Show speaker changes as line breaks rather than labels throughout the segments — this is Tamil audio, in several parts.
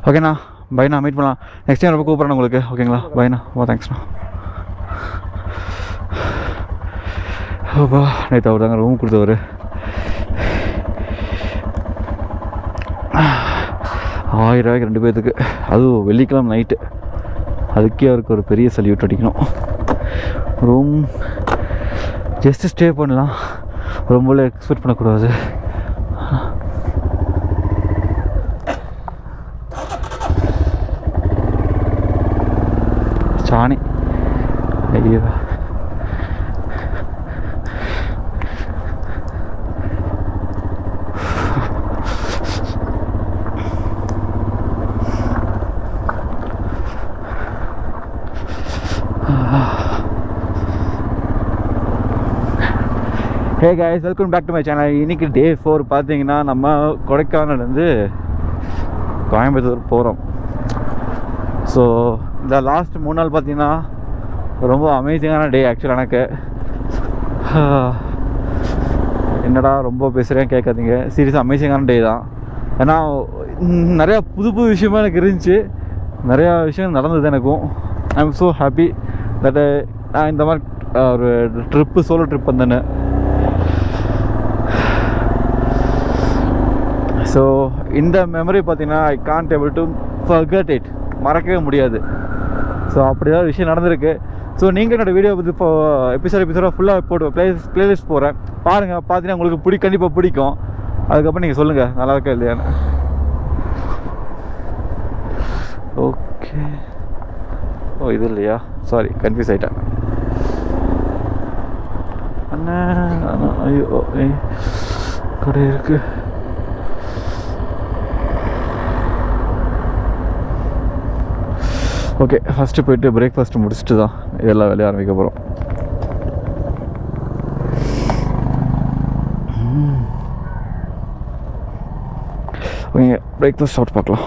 ஓகேண்ணா பைண்ணா, மீட் பண்ணலாம். நெக்ஸ்ட் டைம் ரொம்ப கூப்பிட்றேன் உங்களுக்கு. ஓகேங்களா, பைண்ணா. தேங்க்ஸ்ண்ணா. ஓப்பா, நேற்று அவர் தாங்க ரூம் கொடுத்தவர். 1000 ரூபாய்க்கு 2 பேர்த்துக்கு, அதுவும் வெள்ளிக்கிழமை நைட்டு. அதுக்கே அவருக்கு ஒரு பெரிய சல்யூட் அடிக்கணும். ரூம் ஜஸ்ட்டு ஸ்டே பண்ணலாம், ரொம்பலாம் எக்ஸ்பெக்ட் பண்ணக்கூடாது. சாணி ஐயோ, hey guys, welcome back to my channel. இன்றைக்கி டே 4 பார்த்தீங்கன்னா நம்ம கொடைக்கானல்லேருந்து கோயம்புத்தூர் போகிறோம். ஸோ இந்த லாஸ்ட் 3 நாள் பார்த்தீங்கன்னா ரொம்ப அமேசிங்கான டே ஆக்சுவலாக எனக்கு. என்னடா ரொம்ப பேசுகிறேன் கேட்காதீங்க, சீரியஸாக அமேசிங்கான டே தான். ஏன்னா நிறையா புது விஷயமாக எனக்கு இருந்துச்சு, நிறையா விஷயம் நடந்தது எனக்கும். I am so happy that நான் இந்த மாதிரி ஒரு ட்ரிப்பு, சோலோ ட்ரிப் வந்தேன்னு. ஸோ இந்த மெமரி பார்த்தீங்கன்னா I can't able to forget it, மறக்கவே முடியாது. ஸோ அப்படி தான் விஷயம் நடந்திருக்கு. ஸோ நீங்கள் என்னோடய வீடியோ வந்து இப்போ எபிசோடாக ஃபுல்லாக போட்டு ப்ளேலிஸ்ட் போகிறேன், பாருங்கள். பார்த்தீங்கன்னா உங்களுக்கு கண்டிப்பாக பிடிக்கும். அதுக்கப்புறம் நீங்கள் சொல்லுங்கள் நல்லா இருக்கா இல்லையான்னு. ஓகே, ஓ இது இல்லையா, சாரி கன்ஃபியூஸ் ஆகிட்டேன். அண்ணா ஐயோ கடை இருக்குது. ஓகே, ஃபஸ்ட்டு போய்ட்டு பிரேக்ஃபாஸ்ட்டு முடிச்சுட்டு தான் இதெல்லாம் வேலையை ஆரம்பிக்க போகிறோம். ஓகே, பிரேக்ஃபாஸ்ட் ஸ்டார்ட் பார்க்கலாம்.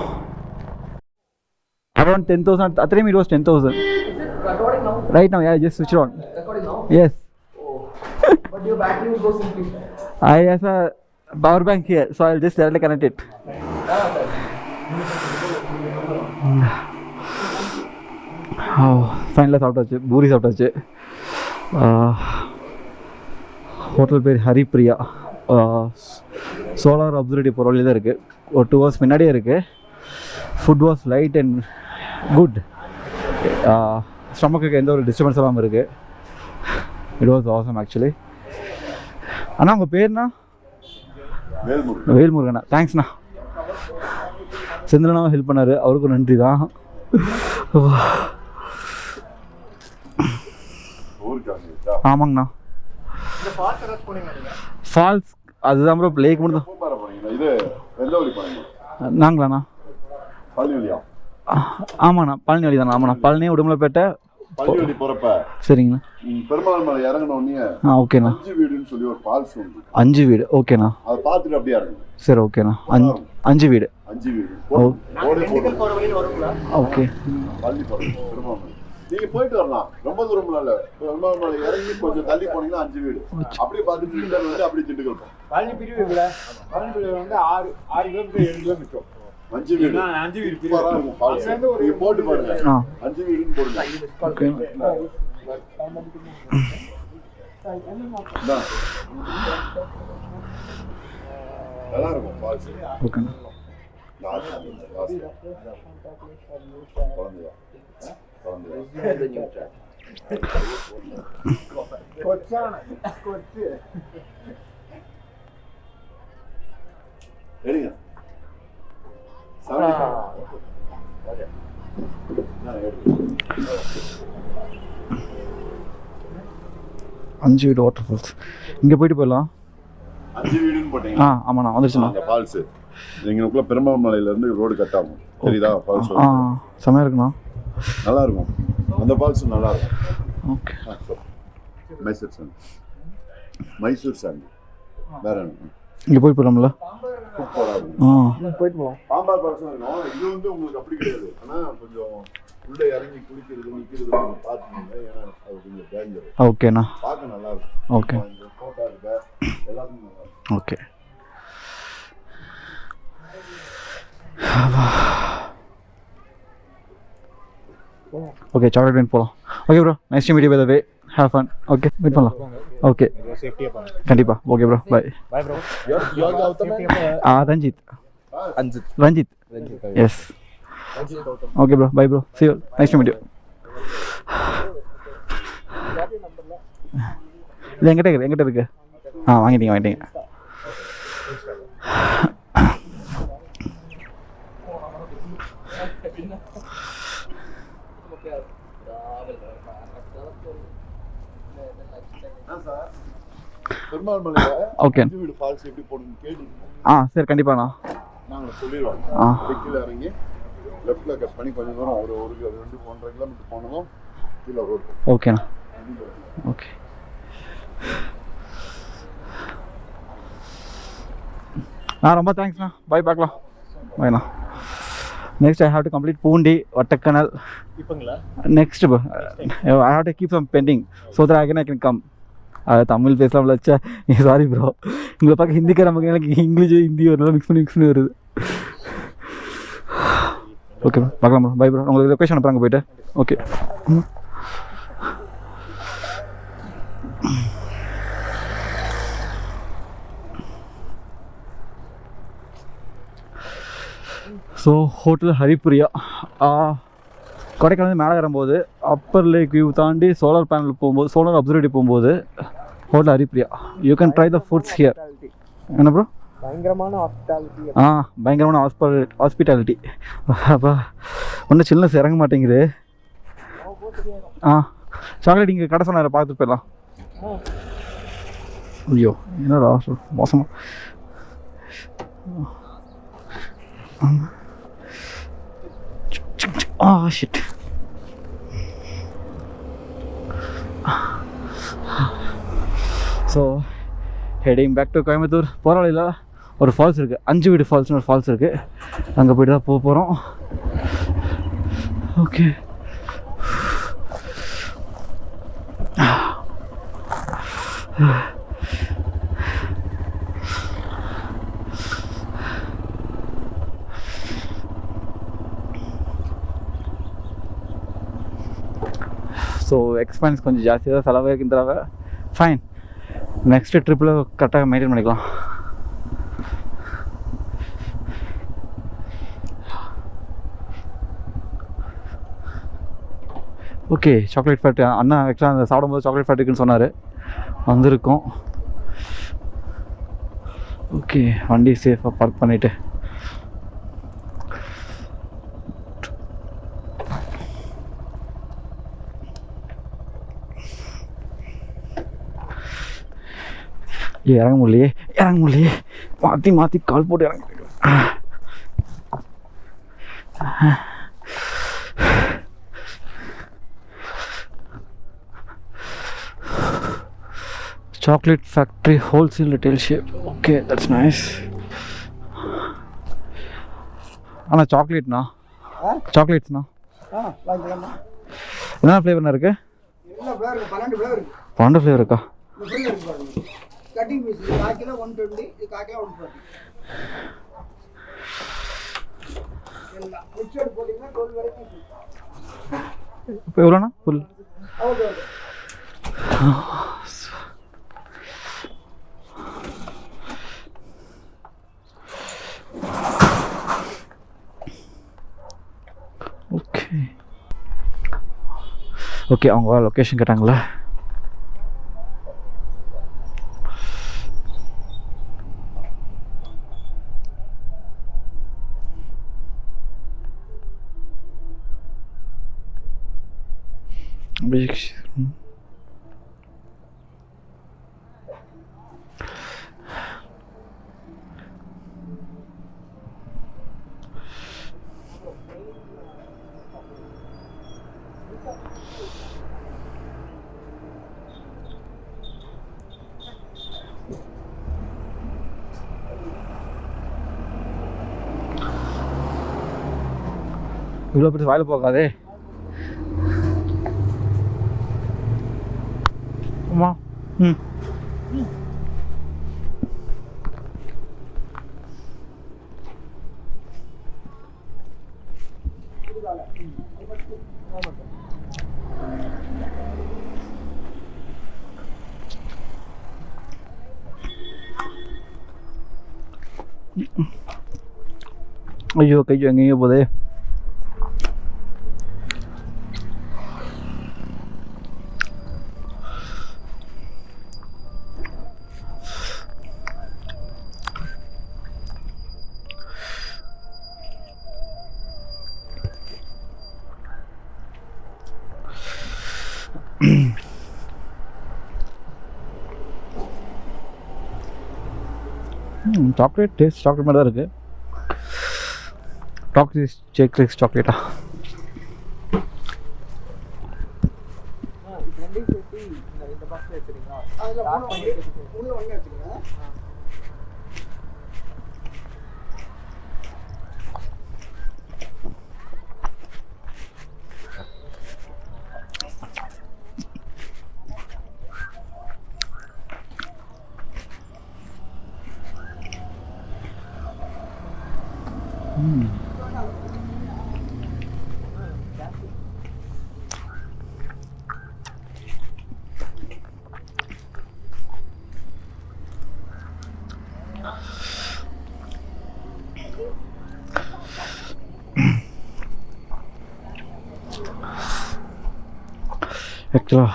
Around 10,000. At the time it was 10,000. Right now, yeah, just switch it on.
Recording now?
Yes.
Oh. But your battery will go simply.
I have a power bank here, so I'll just directly connect it. ஃபைனலாக சாப்பிட்டாச்சு, பூரி சாப்பிட்டாச்சு. ஹோட்டல் பேர் ஹரிப்ரியா. சோலார் அப்சர்வேட்டரி போகிற வழி தான் இருக்குது, ஒரு 2 hours முன்னாடியே இருக்குது. Food was light and good. ஸ்டமக்குக்கு எந்த ஒரு டிஸ்டர்பன்ஸ் இல்லாமல் இருக்குது. It was awesome actually. அண்ணா உங்கள் பேர்ண்ணா? வேல்முருகண்ணா. தேங்க்ஸ்ண்ணா. செந்திலனாவும் ஹெல்ப் பண்ணார், அவருக்கும் நன்றி தான். ஆமாங்கண்ணா. ஃபால்ஸ் அதுதான் ப்ரோ, லேக் மட்டும் தான். நாங்களாண்ணா? ஆமாண்ணா, பழனி வழி தானே. ஆமாண்ணா, பழனி உடுமலைப்பேட்டை
போறப்ப.
சரிங்கண்ணா.
பெருமாள் மலை இறங்கினோடனே
ஓகேண்ணா.
5 வீடுன்னு சொல்லி ஒரு ஃபால்ஸ் உண்டு.
5 வீடு. ஓகேண்ணா.
அதை பார்த்துட்டு அப்படியே இறங்குங்க.
சரி, ஓகேண்ணா. 5 வீடு.
5 வீடு.
ஓகே.
பழனி போறோம், பெருமாள் மலை நீங்க போயிட்டு வரலாம், ரொம்ப தூரம் இல்ல. பெருமாள் மலை இறங்கி கொஞ்சம் தள்ளி போனீங்கன்னா 5 வீடு. அப்படியே பார்த்துட்டு திண்டுக்கல் வந்து அப்படியே திண்டுக்கல் போகும்.
பழனி பிரிவு இல்ல, பழனி பிரிவு வந்து 6 கிலோமீட்டர் 7 கிலோமீட்டர்.
5 வீடு.
5 வீடு பிரிவு
இருக்கும் ஃபால்ஸ். நீங்க போட்டு பாருங்க. 5 வீடுன்னு போடுங்க.
ஓகே.
நல்லா இருக்கும் ஃபால்ஸ்.
ஓகே.
எடுங்க.
5 வீடு வாட்டர் ஃபால்ஸ். இங்கே போயிட்டு போயிடலாம்.
5 வீடுன்னு போட்டீங்க.
ஆமாண்ணா, வந்துருச்சுண்ணா.
அந்த ஃபால்ஸ் நீங்களுக்குள்ள பெருமாள் மலையிலேருந்து ரோடு கட் ஆகும், தெரியுதா? ஃபால்ஸ்
செம்மையாக இருக்குண்ணா,
நல்லா இருக்கும். அந்த ஃபால்ஸ் நல்லா இருக்கும்.
ஓகே.
மைசூர் சாண்டி வேற என்ன?
இங்கே போய் போயிடலாம்ல?
போயிட்டு போகலாம். பாம்பார் ஃபால்ஸ் இருக்கும். இது வந்து உங்களுக்கு அப்படி கிடையாது, ஆனால் கொஞ்சம் உள்ளே இறங்கி குளிக்கிறது நிற்கிறது பார்த்துக்கோங்க, ஏன்னா அது கொஞ்சம் டேஞ்சர்.
ஓகேண்ணா.
பார்க்க நல்லா இருக்கும்.
ஓகே.
ஃபோட்டோ இருக்க எல்லாத்துக்கும் நல்லா இருக்கும்.
ஓகே. ஓகே சாக்லேட் வேன் போகலாம். Okay bro, nice to meet you by the way. Have fun. Okay meet பண்ணலாம். ஓகே கண்டிப்பாக. Okay bro, bye.
Bye bro.
You're Gautam?
Ranjith.
Anjit.
Ranjith yes. Okay bro, bye bro, see you. Nice to meet you. இது எங்கிட்ட இருக்கு. வாங்கிட்டீங்க. ஓகே
ஃபால்ஸ் எப்படி போடுன்னு கேட்டு
சரி கண்டிப்பாண்ணா
நாங்கள் சொல்லிடுவோம். கீழே இறங்கி லெஃப்டில் கட் பண்ணி கொஞ்சம் தூரம் ஒரு 1.5 கிலோமீட்டர் போனதும் கீழே ரோடு.
ஓகேண்ணா. ஓகே ரொம்ப தேங்க்ஸ்ண்ணா. பை, பார்க்கலாம். பைண்ணா. Next I have to complete Poondi, Vattakanal.
இப்போங்களா
next I have to keep some pending so that I can come. Tamil பேசலாம்ல. சாரி ப்ரோ, உங்களை பார்க்க ஹிந்திக்கார நமக்கு எனக்கு இங்கிலீஷ் ஹிந்தி வரலாம் மிக்ஸ் பண்ணி வருது. ஓகே ப்ரோ, பார்க்கலாம் ப்ரோ. பை ப்ரோ, உங்களுக்கு லொக்கேஷன் அனுப்புறாங்க போயிட்டு. Okay. So hotel Haripriya. Kodaikanal மேலே ஏறும்போது அப்பர் லேக் வியூ தாண்டி சோலார் பேனல் போகும்போது, சோலார் அப்சர்வேட்டரி போகும்போது hotel Haripriya. You can try the foods here. என்ன ப்ரோ?
பயங்கரமான ஹாஸ்பிட்டாலிட்டி.
பயங்கரமான ஹாஸ்பிட்டாலிட்டி. அப்போ ஒன்றும் சில்னஸ் இறங்க மாட்டேங்குது. சாக்லேட் இங்கே கடை சொன்னார், பார்த்துட்டு போயிடலாம். ஐயோ என்னடா மோசமாக. Shit. So heading back to Coimbatore. போகிற வழியில் ஒரு ஃபால்ஸ் இருக்குது, அஞ்சு வீடு ஃபால்ஸ்னு ஒரு ஃபால்ஸ் இருக்குது. அங்கே போய்ட்டு தான் போக போகிறோம். ஓகே. ஸோ எக்ஸ்பென்ஸ் கொஞ்சம் ஜாஸ்தியாக தான் செலவாக இருக்குன்னு தடவை. ஃபைன், நெக்ஸ்ட்டு ட்ரிப்பில் கரெக்டாக மெயின்டைன் பண்ணிக்கலாம். Okay, chocolate factory. அண்ணா ஆக்சுவலாக அந்த சாப்பிடும்போது சாக்லேட் ஃபேக்ட்ரிக்குன்னு சொன்னார், வந்திருக்கோம். ஓகே, வண்டி சேஃபாக பார்க் பண்ணிவிட்டு இறங்க முடியலையே. மாற்றி கால் போட்டு இறங்க. Chocolate factory wholesale retail shape. Okay, that's nice. ஆனால் சாக்லேட்ண்ணா, சாக்லேட்ஸ்ண்ணா என்ன ஃப்ளேவர்ண்ணா இருக்குது? 12 ஃப்ளேவர் இருக்கா?
கட்டிங் பீஸ் 1 கிலோ 120, இது 1 கிலோ 140. எல்லாம் மிக்சர் போட்டீங்கன்னா 12 வரைக்கும்.
இப்போ எவ்வளோண்ணா ஃபுல்?
ஓகே.
ஓகே ஓகே, அவங்க லொக்கேஷன் கேட்டாங்களா? இவ்வளோ பெரிய வாயில் போகாதே. அம்மா ஐயோ கையோ எங்கேயோ போதே. சாக்லேட் டேஸ்ட் சாக்லேட் மாதிரி தான் இருக்குது. டாக்ஸிஸ் சேக்ரிக்ஸ் சாக்லேட்டா? ஆக்சுவலாக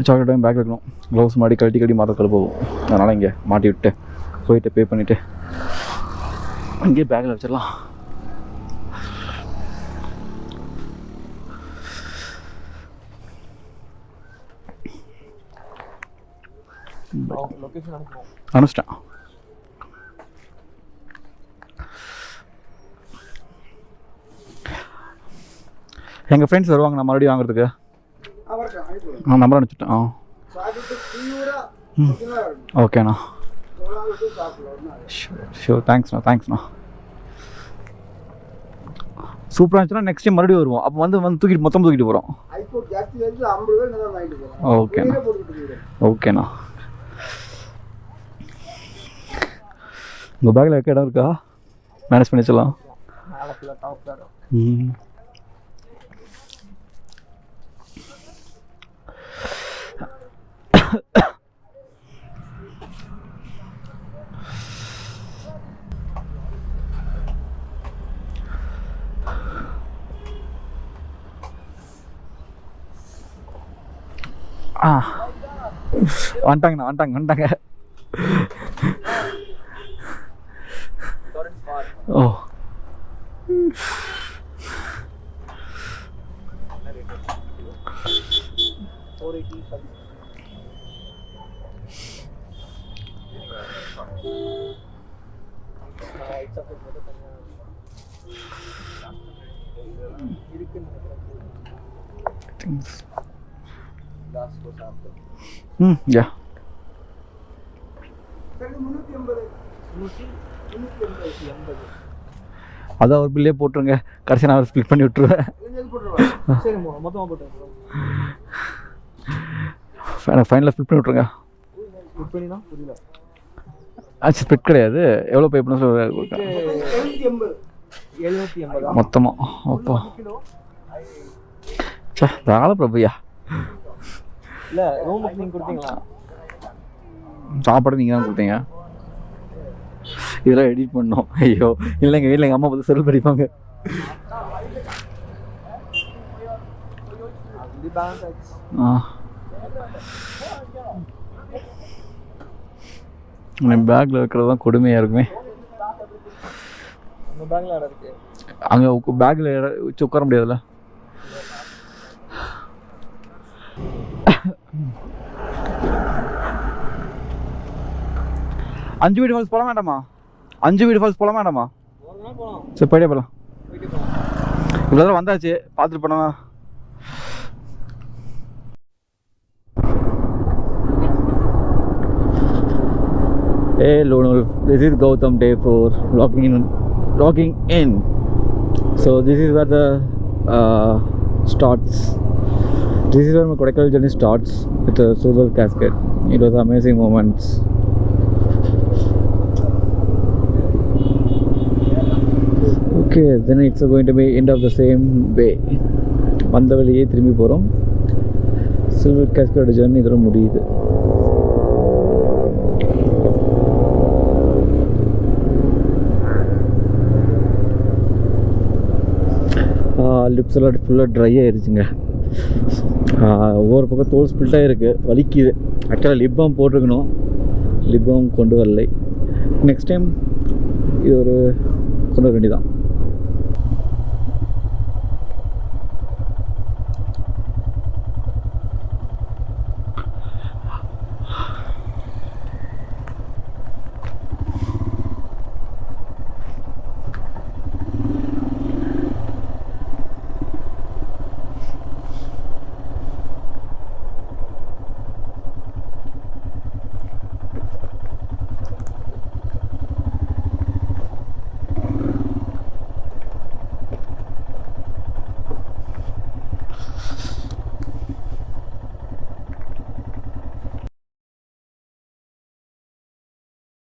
சாக்லேட் டைம் பேக்கில் இருக்கணும். க்ளவுஸ் மாடி கழட்டி மாற்றத்தில் போகும். அதனால் இங்கே மாட்டி விட்டு போயிட்டு பே பண்ணிவிட்டு இங்கேயே பேக்கில் வச்சிடலாம். அனுப்பிச்சிட்டேன். எங்கள் ஃப்ரெண்ட்ஸ் வருவாங்க நான் மறுபடியும் வாங்குறதுக்கு. நம்பர் அனுப்பிச்சிட்டேன். ஓகேண்ணா. ஷூர் தேங்க்ஸ்ண்ணா. சூப்பராக இருந்துச்சுன்னா நெக்ஸ்ட் டைம் மறுபடியும் வருவோம். அப்போ வந்து தூக்கிட்டு மொத்தம் தூக்கிட்டு போகிறோம். ஓகேண்ணா. உங்கள் பேக்கில் வைக்க இடம் இருக்கா? மேனேஜ் பண்ணி வச்சிடலாம். வந்துட்டாங்க. ஓ யா அதான் ஒரு பில்லே போட்டுருங்க. கடைசி நான் ஸ்ப்ளிட் பண்ணி விட்டுருவேன். ஃபைனலாக ஸ்ப்ளிட் பண்ணி விட்ருங்க. ஸ்ப்ளிட் கிடையாது. எவ்வளோ பே பண்ண மொத்தமாக? அப்போ சே தாராள பிரபுயா.
இல்லை ரூம் நீங்கள் கொடுத்தீங்களா?
சாப்பாடு நீங்கள் தான் கொடுத்தீங்க. இதெல்லாம் எடிட் பண்ணோம். ஐயோ இல்லை, எங்கள் வீட்டில் எங்கள் அம்மா பார்த்து செல் படிப்பாங்க. பேக்கில் வைக்கிறது தான் கொடுமையாக இருக்குமே. அங்கே பேக்கில் வச்சு உட்கார முடியாதுல்ல. அஞ்சு வீடு ஃபால்ஸ் போகலாம் வேண்டாமா? சரி போயிட்டே போகலாம். இவ்வளோ தூரம் வந்தாச்சு, பார்த்துட்டு போனா. Hey Lone Wolf, this is Gautam, day 4, logging in. So this is where the starts. This is where my Kodaikanal journey starts with the solar cascade. It was amazing moments. Okay, then it's going to be end of the same way. வந்த வழியே திரும்பி போகிறோம். சில்வர் கேஸ்கேட் ஜர்னி இதோட முடியுது. லிப்ஸ் எல்லாம் ஃபுல்லாக ட்ரை ஆகிடுச்சுங்க. ஒவ்வொரு பக்கம் தோல் ஸ்பில்ட்டாக இருக்குது, வலிக்குது. ஆக்சுவலாக லிப் பாம் போட்டிருக்கணும், லிப் பாம் கொண்டு வரலை. நெக்ஸ்ட் டைம் இது ஒரு கொண்டு வர வேண்டியதான்.